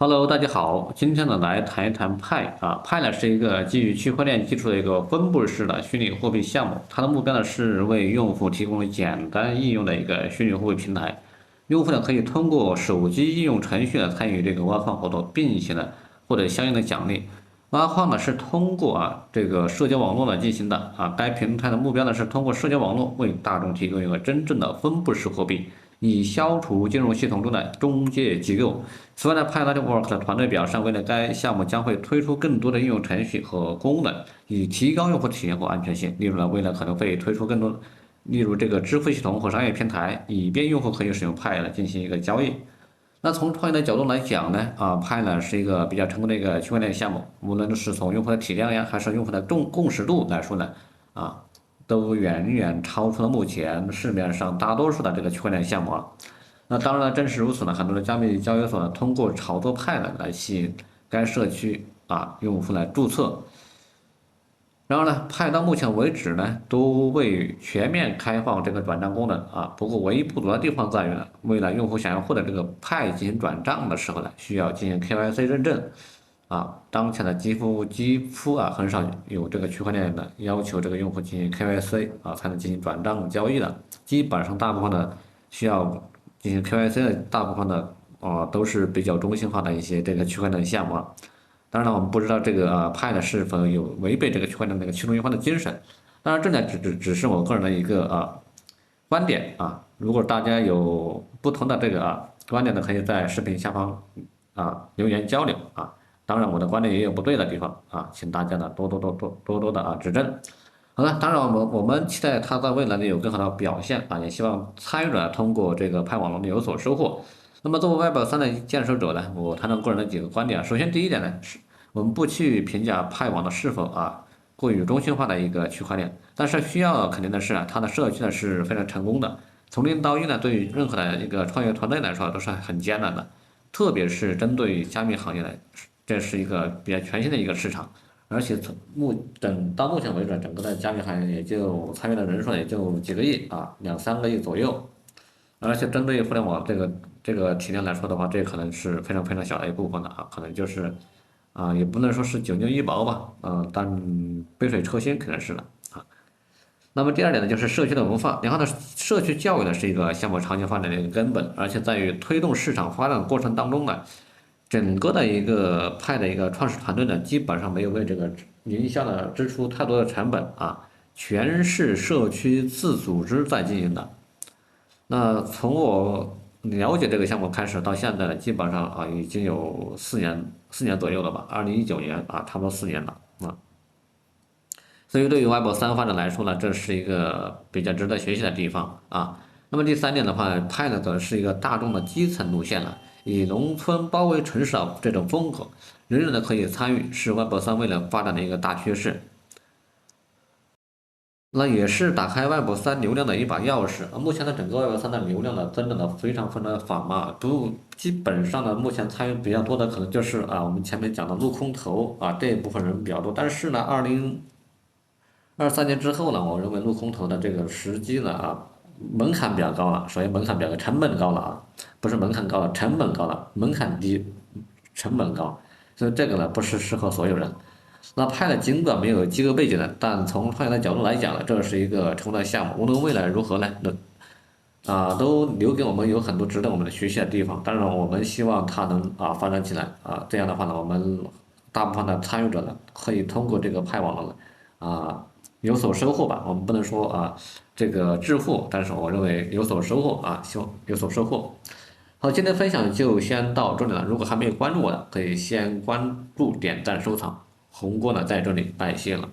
Hello，大家好，今天呢来谈一谈派啊。派呢是一个基于区块链技术的一个分布式的虚拟货币项目，它的目标呢是为用户提供简单易用的一个虚拟货币平台。用户呢可以通过手机应用程序呢参与这个挖矿活动，并且呢获得相应的奖励。挖矿呢是通过这个社交网络来进行的啊。该平台的目标呢是通过社交网络为大众提供一个真正的分布式货币，以消除金融系统中的中介机构。此外呢，Pi Network 的团队表示，未来该项目将会推出更多的应用程序和功能，以提高用户体验和安全性。例如呢，未来可能会推出更多，例如这个支付系统和商业平台，以便用户可以使用 Pi 来进行一个交易。那从创业的角度来讲呢，派呢是一个比较成功的一个区块链项目，无论是从用户的体量呀，还是用户的共识度来说呢，啊，都远远超出了目前市面上大多数的这个区块链项目啊。那当然了，正是如此呢，很多的加密交易所呢，通过炒作派呢来吸引该社区用户来注册。然后呢，派到目前为止呢，都未全面开放这个转账功能啊。不过唯一不足的地方在于呢，未来用户想要获得这个派进行转账的时候呢，需要进行 KYC 认证啊。当前的几乎很少有这个区块链的要求这个用户进行 KYC 才能进行转账交易的，基本上大部分的需要进行 KYC 的大部分的都是比较中心化的一些这个区块链项目啊。当然了，我们不知道这个派呢是否有违背这个区块链那个去中心化的精神。当然，这呢只是我个人的一个观点啊。如果大家有不同的这个观点呢，可以在视频下方留言交流啊。当然，我的观点也有不对的地方啊，请大家呢多多的指正。好了，当然我们期待它在未来呢有更好的表现啊，也希望参与者通过这个派网络有所收获。那么作为 Web3的建设者呢，我谈谈个人的几个观点啊。首先第一点呢，是我们不去评价派网的是否过于中心化的一个区块链，但是需要肯定的是它的社区呢是非常成功的。从零到一呢，对于任何的一个创业团队来说都是很艰难的，特别是针对于加密行业来，这是一个比较全新的一个市场。而且到目前为止，整个的加密行业也就参与的人数也就几个亿两三个亿左右。而且针对于互联网这个体量来说的话，这可能是非常非常小的一部分了可能就是也不能说是九牛一毛吧，但杯水车薪肯定是的啊。那么第二点呢，就是社区的文化，然后呢，社区教育呢是一个项目长期发展的一个根本，而且在于推动市场发展的过程当中呢，整个的一个派的一个创始团队呢，基本上没有为这个营销呢支出太多的成本全是社区自组织在经营的。那从我了解这个项目开始到现在呢，基本上已经有四年左右了吧，2019年差不多4年了啊。所以对于 Web3发展来说呢，这是一个比较值得学习的地方啊。那么第三点的话，派呢则是一个大众的基层路线了，以农村包围城市的这种风格，人人呢可以参与，是 Web3未来发展的一个大趋势。那也是打开 Web3流量的一把钥匙目前的整个 Web3的流量呢，增长的非常非常的缓慢基本上呢，目前参与比较多的可能就是我们前面讲的陆空投这一部分人比较多。但是呢，2023年之后呢，我认为陆空投的这个时机呢门槛比较高了。首先门槛比较高，成本高了不是门槛高了，成本高了，门槛低，成本高，所以这个呢不是适合所有人。那派呢，尽管没有机构背景的，但从创业的角度来讲呢，这是一个成功的项目。无论未来如何呢，都留给我们有很多值得我们学习的地方。当然，我们希望它能发展起来这样的话呢，我们大部分的参与者呢，可以通过这个派网络呢有所收获吧。我们不能说这个致富，但是我认为有所收获希望有所收获。好，今天分享就先到这里了。如果还没有关注我的，可以先关注、点赞、收藏。红锅呢在这里拜谢了。